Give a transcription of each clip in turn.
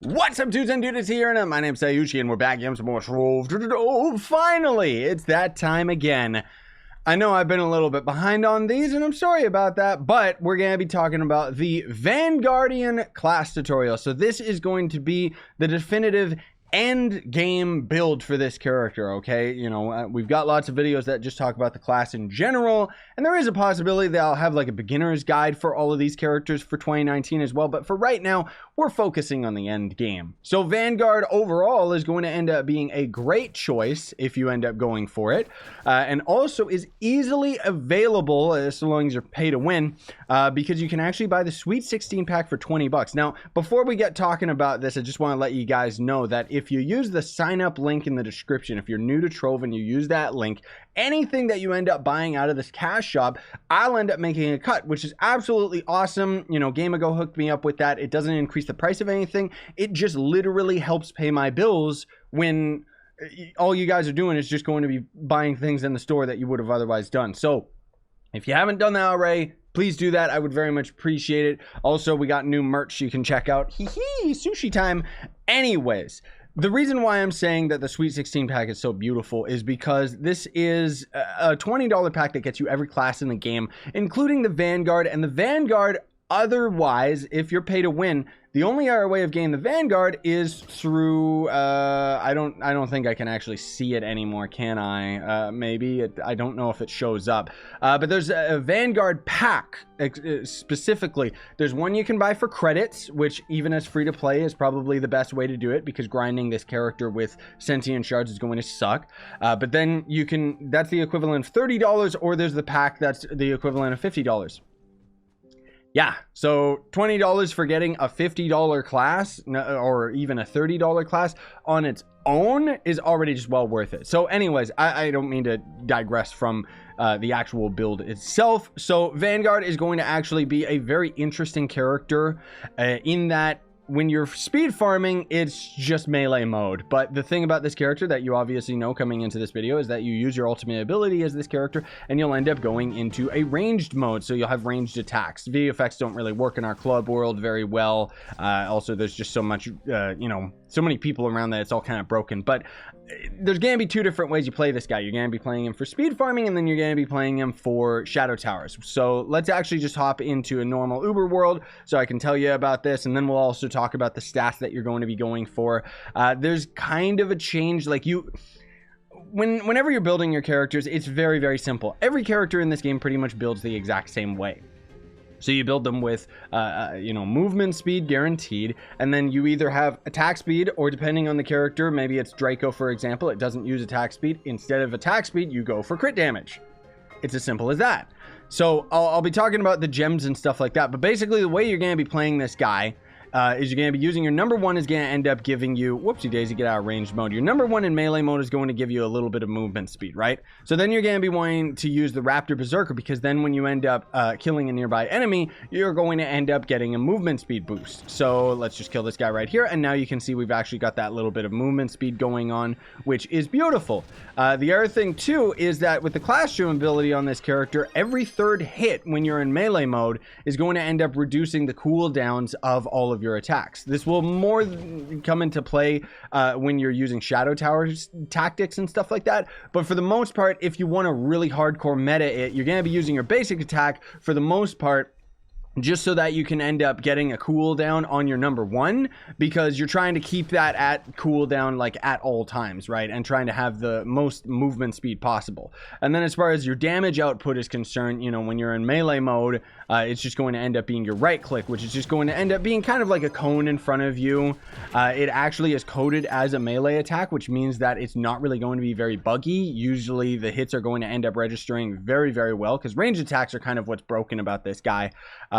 What's up, dudes and dudes here, and my name's Scyushi, and we're back again with some more Trove. Oh, finally! It's that time again. I know I've been a little bit behind on these, and I'm sorry about that, but we're going to be talking about the Vanguardian class tutorial. So this is going to be the definitive end game build for this character, okay? You know, we've got lots of videos that just talk about the class in general, and there is a possibility that I'll have like a beginner's guide for all of these characters for 2019 as well, but for right now, we're focusing on the end game. So Vanguard overall is going to end up being a great choice if you end up going for it, and also is easily available as long as you're pay to win, because you can actually buy the Sweet 16 pack for 20 bucks. Now, before we get talking about this, I just want to let you guys know that if you use the sign up link in the description, if you're new to Trove and you use that link, anything that you end up buying out of this cash shop, I'll end up making a cut, which is absolutely awesome. You know, GameAgo hooked me up with that. It doesn't increase the price of anything. It just literally helps pay my bills when all you guys are doing is just going to be buying things in the store that you would have otherwise done. So if you haven't done that already, please do that. I would very much appreciate it. Also, we got new merch you can check out. Sushi time. Anyways, the reason why I'm saying that the Sweet 16 pack is so beautiful is because this is a $20 pack that gets you every class in the game, including the Vanguard. And the Vanguard, otherwise, if you're pay to win, the only other way of getting the Vanguard is through, I don't think I can actually see it anymore, can I? Maybe, I don't know if it shows up. But there's a Vanguard pack, specifically. There's one you can buy for credits, which even as free to play is probably the best way to do it, because grinding this character with sentient shards is going to suck. But then you can, that's the equivalent of $30, or there's the pack that's the equivalent of $50. Yeah, so $20 for getting a $50 class, or even a $30 class on its own is already just well worth it. So anyways, I don't mean to digress from the actual build itself. So Vanguard is going to actually be a very interesting character in that when you're speed farming, it's just melee mode. But the thing about this character that you obviously know coming into this video is that you use your ultimate ability as this character, and you'll end up going into a ranged mode. So you'll have ranged attacks. V effects don't really work in our club world very well. Also, there's just so much, you know, so many people around that it's all kind of broken. But there's going to be two different ways you play this guy. You're going to be playing him for speed farming, and then you're going to be playing him for shadow towers. So let's actually just hop into a normal Uber world so I can tell you about this, and then we'll also talk about the stats that you're going to be going for. There's kind of a change, like whenever you're building your characters, it's very, very simple. Every character in this game pretty much builds the exact same way. So you build them with, you know, movement speed guaranteed, and then you either have attack speed, or depending on the character, maybe it's Draco, for example, it doesn't use attack speed. Instead of attack speed, you go for crit damage. It's as simple as that. So I'll be talking about the gems and stuff like that, but basically the way you're going to be playing this guy is you're going to be using your number one is going to end up giving you, whoopsie daisy, get out of ranged mode. Your number one in melee mode is going to give you a little bit of movement speed, right? So then you're going to be wanting to use the Raptor Berserker, because then when you end up killing a nearby enemy, you're going to end up getting a movement speed boost. So let's just kill this guy right here, and now you can see we've actually got that little bit of movement speed going on, which is beautiful. The other thing too is that with the Classroom ability on this character, every third hit when you're in melee mode is going to end up reducing the cooldowns of all of your attacks. This will more come into play when you're using shadow towers tactics and stuff like that, but for the most part, if you want to really hardcore meta it, you're going to be using your basic attack for the most part, just so that you can end up getting a cooldown on your number one, because you're trying to keep that at cooldown like at all times, right? And trying to have the most movement speed possible. And then as far as your damage output is concerned, you know, when you're in melee mode, it's just going to end up being your right click, which is just going to end up being kind of like a cone in front of you. It actually is coded as a melee attack, which means that it's not really going to be very buggy. Usually the hits are going to end up registering very, very well, because range attacks are kind of what's broken about this guy.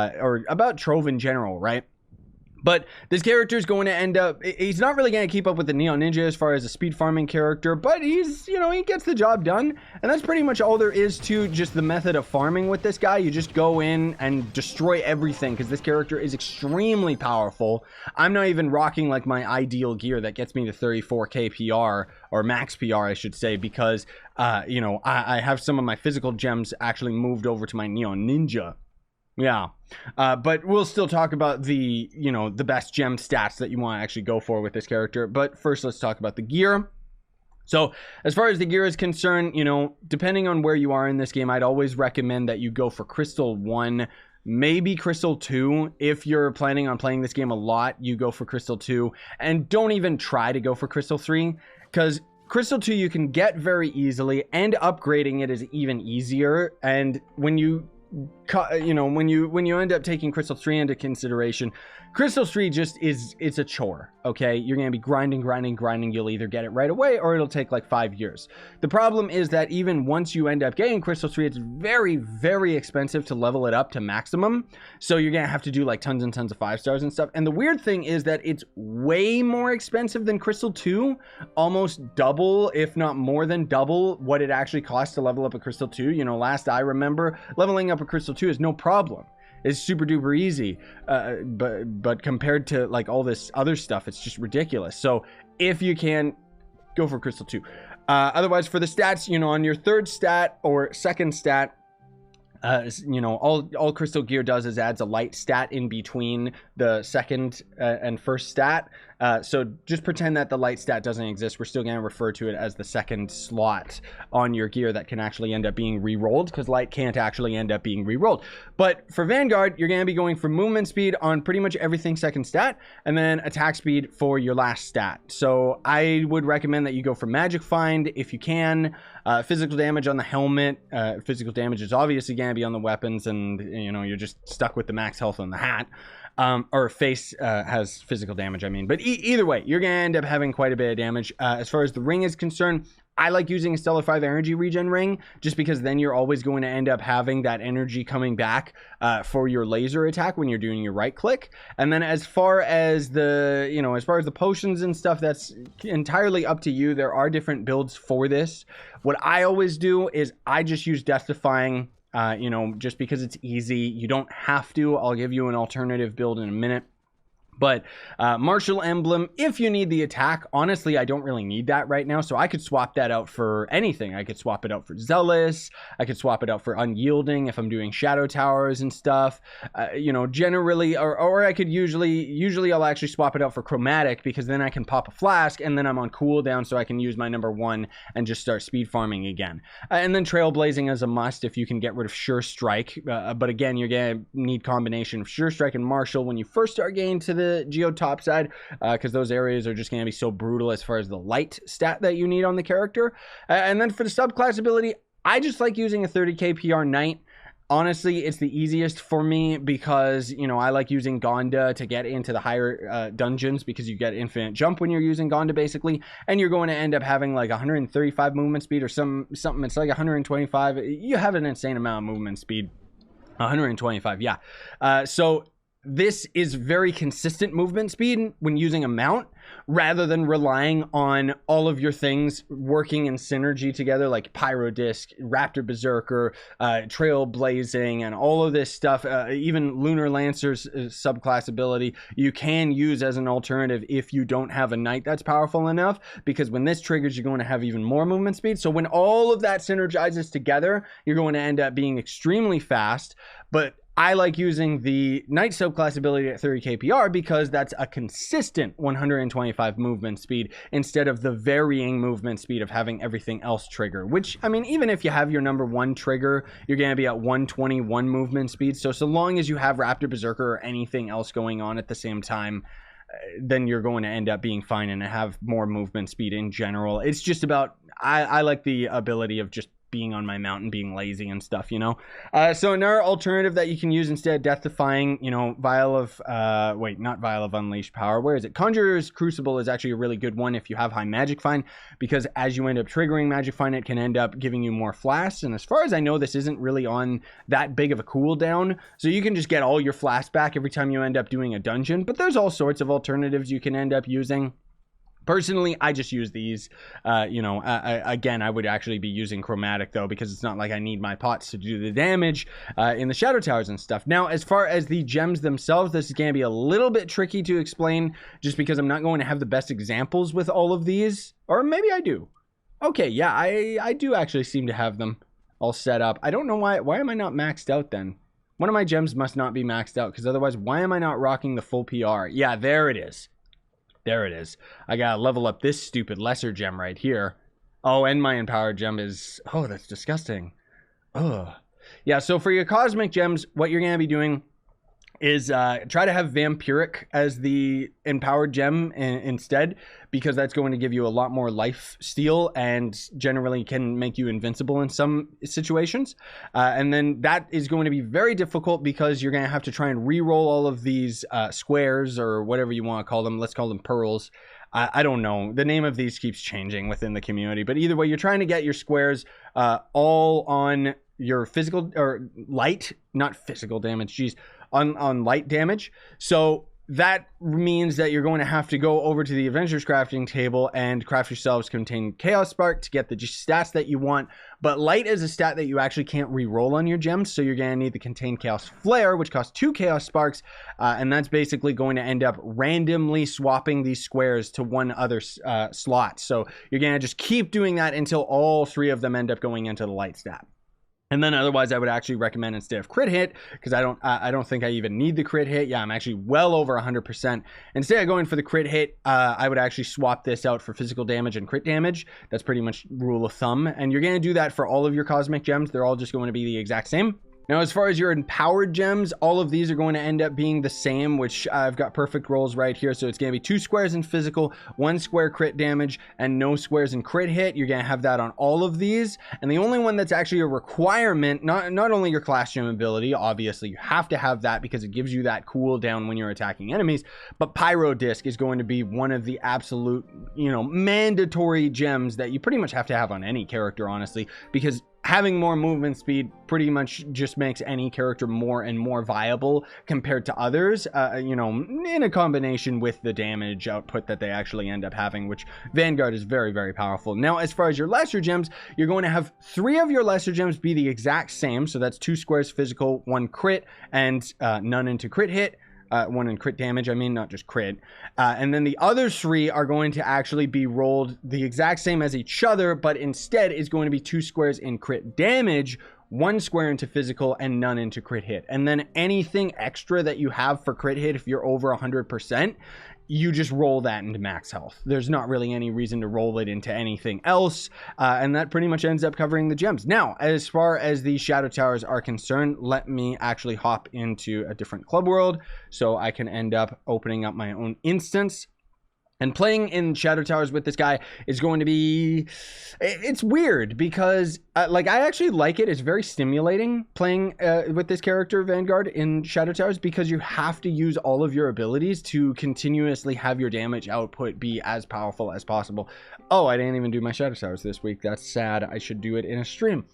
Or about Trove in general, right? But this character is going to end up, he's not really going to keep up with the Neon Ninja as far as a speed farming character, but he's, you know, he gets the job done. And that's pretty much all there is to just the method of farming with this guy. You just go in and destroy everything, because this character is extremely powerful. I'm not even rocking like my ideal gear that gets me to 34k PR, or max PR, I should say, because, you know, I have some of my physical gems actually moved over to my Neon Ninja. Yeah. But we'll still talk about the, the best gem stats that you want to actually go for with this character. But first, let's talk about the gear. So as far as the gear is concerned, depending on where you are in this game, I'd always recommend that you go for Crystal 1, maybe Crystal 2. If you're planning on playing this game a lot, you go for Crystal 2. And don't even try to go for Crystal 3, because Crystal 2 you can get very easily, and upgrading it is even easier. And when you end up taking Crystal 3 into consideration, Crystal 3 just it's a chore, okay? You're going to be grinding. You'll either get it right away or it'll take like 5 years. The problem is that even once you end up getting Crystal 3, it's very, very expensive to level it up to maximum. So you're going to have to do like tons and tons of 5 stars and stuff. And the weird thing is that it's way more expensive than Crystal 2, almost double, if not more than double what it actually costs to level up a Crystal 2. Last I remember, leveling up a Crystal 2 is no problem. It's super duper easy, but compared to like all this other stuff, it's just ridiculous. So if you can, go for Crystal 2. Otherwise, for the stats, on your third stat or second stat, all Crystal Gear does is adds a light stat in between the second and first stat. So just pretend that the light stat doesn't exist. We're still going to refer to it as the second slot on your gear that can actually end up being re-rolled, because light can't actually end up being re-rolled. But for Vanguard, you're going to be going for movement speed on pretty much everything second stat, and then attack speed for your last stat. So I would recommend that you go for Magic Find if you can. Physical damage on the helmet. Physical damage is obviously going to be on the weapons, and you're just stuck with the max health on the hat. Or face has physical damage, I mean. But either way, you're going to end up having quite a bit of damage. As far as the ring is concerned, I like using a Stellar 5 energy regen ring, just because then you're always going to end up having that energy coming back for your laser attack when you're doing your right click. And then as far as the potions and stuff, that's entirely up to you. There are different builds for this. What I always do is I just use Death Defying. Just because it's easy. You don't have to. I'll give you an alternative build in a minute. But Martial Emblem, if you need the attack, honestly, I don't really need that right now. So I could swap that out for anything. I could swap it out for Zealous. I could swap it out for Unyielding if I'm doing Shadow Towers and stuff. Generally, or I could usually I'll actually swap it out for Chromatic, because then I can pop a flask and then I'm on cooldown, so I can use my number 1 and just start speed farming again. And then Trailblazing is a must if you can get rid of Sure Strike. But again, you're going to need combination of Sure Strike and Martial when you first start getting to the Geo top side, because those areas are just going to be so brutal as far as the light stat that you need on the character. And then for the subclass ability, I just like using a 30k PR Knight. Honestly, it's the easiest for me because, I like using Gonda to get into the higher dungeons, because you get infinite jump when you're using Gonda, basically, and you're going to end up having like 135 movement speed or something. It's like 125. You have an insane amount of movement speed. 125, yeah. So this is very consistent movement speed when using a mount, rather than relying on all of your things working in synergy together, like Pyro Disc, Raptor Berserker, Trailblazing, and all of this stuff. Even Lunar Lancer's subclass ability you can use as an alternative if you don't have a knight that's powerful enough, because when this triggers, you're going to have even more movement speed. So when all of that synergizes together, you're going to end up being extremely fast. But I like using the Knight subclass ability at 30k PR because that's a consistent 125 movement speed instead of the varying movement speed of having everything else trigger. Which, I mean, even if you have your number 1 trigger, you're going to be at 121 movement speed. So long as you have Raptor Berserker or anything else going on at the same time, then you're going to end up being fine and have more movement speed in general. It's just about, I like the ability of just being on my mountain, being lazy and stuff, So another alternative that you can use instead of Death Defying, not Vial of Unleashed Power. Where is it? Conjurer's Crucible is actually a really good one if you have high Magic Find, because as you end up triggering Magic Find, it can end up giving you more flasks. And as far as I know, this isn't really on that big of a cooldown, so you can just get all your flasks back every time you end up doing a dungeon. But there's all sorts of alternatives you can end up using. Personally, I just use these. Again, I would actually be using Chromatic, though, because it's not like I need my pots to do the damage in the Shadow Towers and stuff. Now, as far as the gems themselves, this is going to be a little bit tricky to explain, just because I'm not going to have the best examples with all of these. Or maybe I do. Okay, yeah, I do actually seem to have them all set up. I don't know why am I not maxed out then? One of my gems must not be maxed out, because otherwise, why am I not rocking the full PR? Yeah, there it is. There it is. I gotta level up this stupid lesser gem right here. Oh, and my empowered gem is... Oh, that's disgusting. Ugh. Yeah, so for your cosmic gems, what you're gonna be doing is try to have Vampiric as the empowered gem instead, because that's going to give you a lot more life steal and generally can make you invincible in some situations. And then that is going to be very difficult because you're going to have to try and re-roll all of these squares or whatever you want to call them. Let's call them pearls. I don't know. The name of these keeps changing within the community, but either way, you're trying to get your squares all on your physical or light, not physical damage, geez, on light damage. So that means that you're going to have to go over to the Adventures crafting table and craft yourselves Contain Chaos Spark to get the stats that you want. But light is a stat that you actually can't re-roll on your gems, so you're going to need the Contain Chaos Flare, which costs 2 Chaos Sparks, and that's basically going to end up randomly swapping these squares to one other slot. So you're going to just keep doing that until all 3 of them end up going into the light stat. And then otherwise, I would actually recommend instead of crit hit, because I don't think I even need the crit hit. Yeah, I'm actually well over 100%. Instead of going for the crit hit, I would actually swap this out for physical damage and crit damage. That's pretty much rule of thumb. And you're going to do that for all of your cosmic gems. They're all just going to be the exact same. Now, as far as your empowered gems, all of these are going to end up being the same, which I've got perfect rolls right here. So it's going to be 2 squares in physical, 1 square crit damage, and no squares in crit hit. You're going to have that on all of these. And the only one that's actually a requirement, not only your class gem ability, obviously you have to have that because it gives you that cooldown when you're attacking enemies, but Pyro Disc is going to be one of the absolute, mandatory gems that you pretty much have to have on any character, honestly, because having more movement speed pretty much just makes any character more and more viable compared to others, in a combination with the damage output that they actually end up having, which Vanguard is very, very powerful. Now, as far as your lesser gems, you're going to have 3 of your lesser gems be the exact same. So that's 2 squares physical, 1 crit, and none into crit hit. 1 in crit damage, I mean, not just crit. And then the other 3 are going to actually be rolled the exact same as each other, but instead is going to be 2 squares in crit damage, 1 square into physical, and none into crit hit. And then anything extra that you have for crit hit, if you're over 100%, you just roll that into max health. There's not really any reason to roll it into anything else. And that pretty much ends up covering the gems. Now, as far as the Shadow Towers are concerned, let me actually hop into a different club world so I can end up opening up my own instance. And playing in Shadow Towers with this guy is going to be... It's weird because, I actually like it. It's very stimulating playing with this character, Vanguard, in Shadow Towers because you have to use all of your abilities to continuously have your damage output be as powerful as possible. Oh, I didn't even do my Shadow Towers this week. That's sad. I should do it in a stream.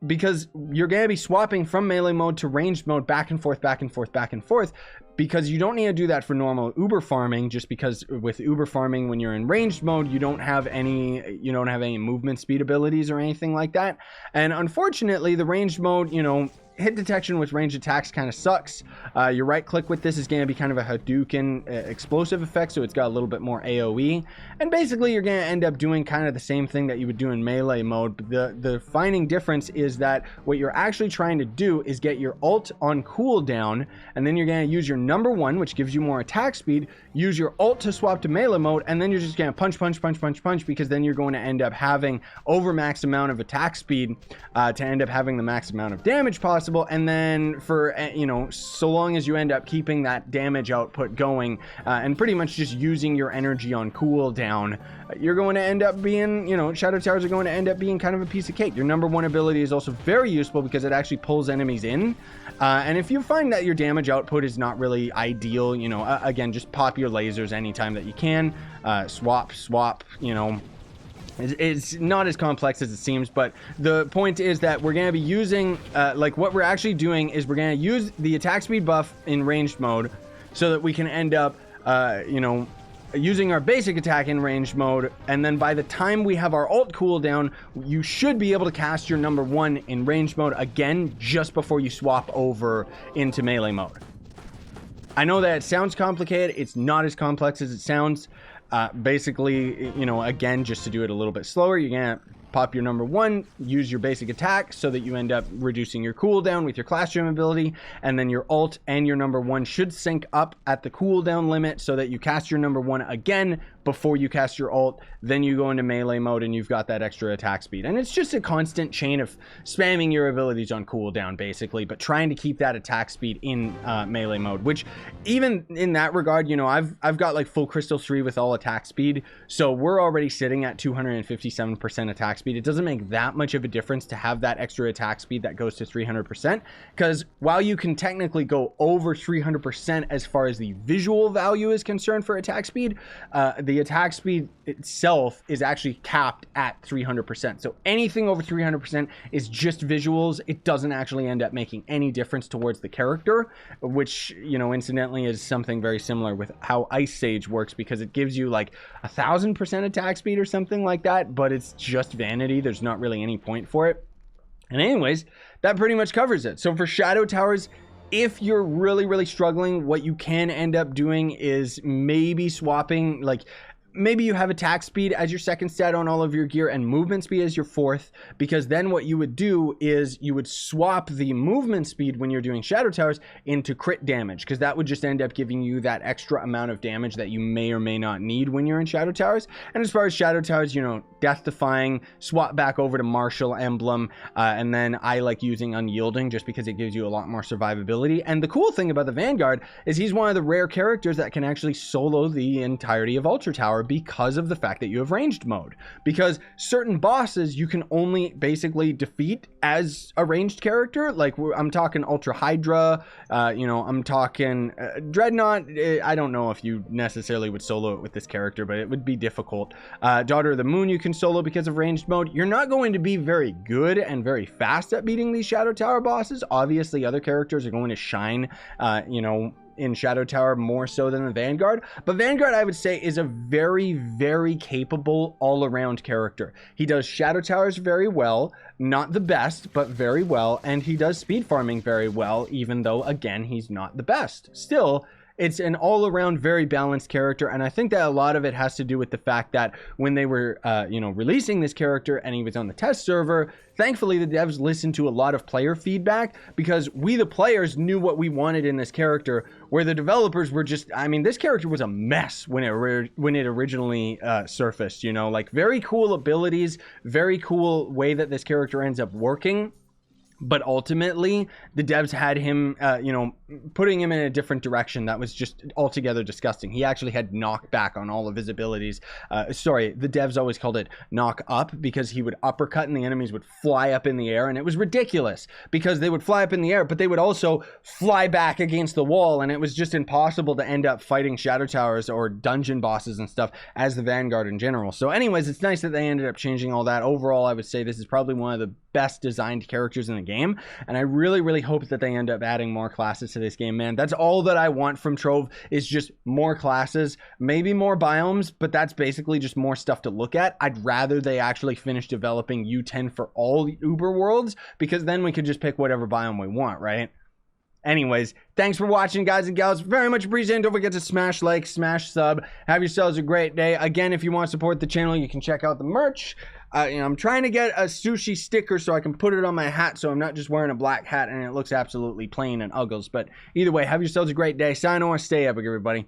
Because you're going to be swapping from melee mode to ranged mode back and forth, back and forth, back and forth, because you don't need to do that for normal Uber farming, just because with Uber farming, when you're in ranged mode, you don't have any movement speed abilities or anything like that. And unfortunately, the ranged mode, hit detection with ranged attacks kind of sucks. Your right click with this is going to be kind of a Hadouken explosive effect, so it's got a little bit more AoE. And basically, you're going to end up doing kind of the same thing that you would do in melee mode. But the defining difference is that what you're actually trying to do is get your ult on cooldown, and then you're going to use your number 1, which gives you more attack speed, use your ult to swap to melee mode, and then you're just going to punch, punch, punch, punch, punch, because then you're going to end up having over max amount of attack speed to end up having the max amount of damage possible. And then for so long as you end up keeping that damage output going and pretty much just using your energy on cooldown, you're going to end up being, Shadow Towers are going to end up being kind of a piece of cake. Your number 1 ability is also very useful because it actually pulls enemies in, and if you find that your damage output is not really ideal, again, just pop your lasers anytime that you can, swap, It's not as complex as it seems, but the point is that we're going to be using, what we're actually doing is we're going to use the attack speed buff in ranged mode so that we can end up, using our basic attack in ranged mode, and then by the time we have our ult cooldown, you should be able to cast your number 1 in ranged mode again just before you swap over into melee mode. I know that it sounds complicated. It's not as complex as it sounds. Basically, again, just to do it a little bit slower, you're gonna pop your number 1, use your basic attack so that you end up reducing your cooldown with your class gem ability, and then your ult and your number 1 should sync up at the cooldown limit so that you cast your number 1 again before you cast your ult. Then you go into melee mode and you've got that extra attack speed. And it's just a constant chain of spamming your abilities on cooldown basically, but trying to keep that attack speed in melee mode, which even in that regard, you know, I've got like full crystal 3 with all attack speed, so we're already sitting at 257% attack speed. It doesn't make that much of a difference to have that extra attack speed that goes to 300%, because while you can technically go over 300% as far as the visual value is concerned for attack speed, the attack speed itself is actually capped at 300%. So anything over 300% is just visuals. It doesn't actually end up making any difference towards the character, which, you know, incidentally is something very similar with how Ice Sage works, because it gives you like 1000% attack speed or something like that, but it's just vanity. There's not really any point for it. And anyways, that pretty much covers it. So for Shadow Towers, if you're really struggling, what you can end up doing is maybe swapping, like maybe you have attack speed as your second stat on all of your gear and movement speed as your fourth, because then what you would do is you would swap the movement speed when you're doing Shadow Towers into crit damage, because that would just end up giving you that extra amount of damage that you may or may not need when you're in Shadow Towers. And as far as Shadow Towers, you know, Death Defying, swap back over to Martial Emblem, and then I like using Unyielding just because it gives you a lot more survivability. And the cool thing about the Vanguard is he's one of the rare characters that can actually solo the entirety of Ultra Tower, because of the fact that you have ranged mode, because certain bosses you can only basically defeat as a ranged character. Like I'm talking Ultra Hydra, you know, I'm talking Dreadnought. I don't know if you necessarily would solo it with this character, but it would be difficult. Daughter of the Moon you can solo because of ranged mode. You're not going to be very good and very fast at beating these Shadow Tower bosses. Obviously other characters are going to shine, you know, in Shadow Tower more so than the Vanguard, but Vanguard I would say is a very capable all-around character. He does Shadow Towers very well, not the best, but very well, and he does speed farming very well, even though again he's not the best. Still, it's an all-around very balanced character, and I think that a lot of it has to do with the fact that when they were you know, releasing this character and he was on the test server, thankfully the devs listened to a lot of player feedback, because we the players knew what we wanted in this character, where the developers were just, I mean, this character was a mess when it originally surfaced, you know, like very cool abilities, very cool way that this character ends up working. But ultimately, the devs had him, you know, putting him in a different direction that was just altogether disgusting. He actually had knockback on all of his abilities. Sorry, the devs always called it knock up, because he would uppercut and the enemies would fly up in the air. And it was ridiculous, because they would fly up in the air, but they would also fly back against the wall. And it was just impossible to end up fighting Shadow Towers or dungeon bosses and stuff as the Vanguard in general. So anyways, it's nice that they ended up changing all that. Overall, I would say this is probably one of the best designed characters in the game, and I really hope that they end up adding more classes to this game, man. That's all that I want from Trove, is just more classes, maybe more biomes, but that's basically just more stuff to look at. I'd rather they actually finish developing U10 for all Uber worlds, because then we could just pick whatever biome we want, right? Anyways, thanks for watching, guys and gals. Very much appreciated. Don't forget to smash like, smash sub. Have yourselves a great day. Again, if you want to support the channel, you can check out the merch. You know, I'm trying to get a sushi sticker so I can put it on my hat, so I'm not just wearing a black hat and it looks absolutely plain and uggles. But either way, have yourselves a great day. Sign on, stay epic, everybody.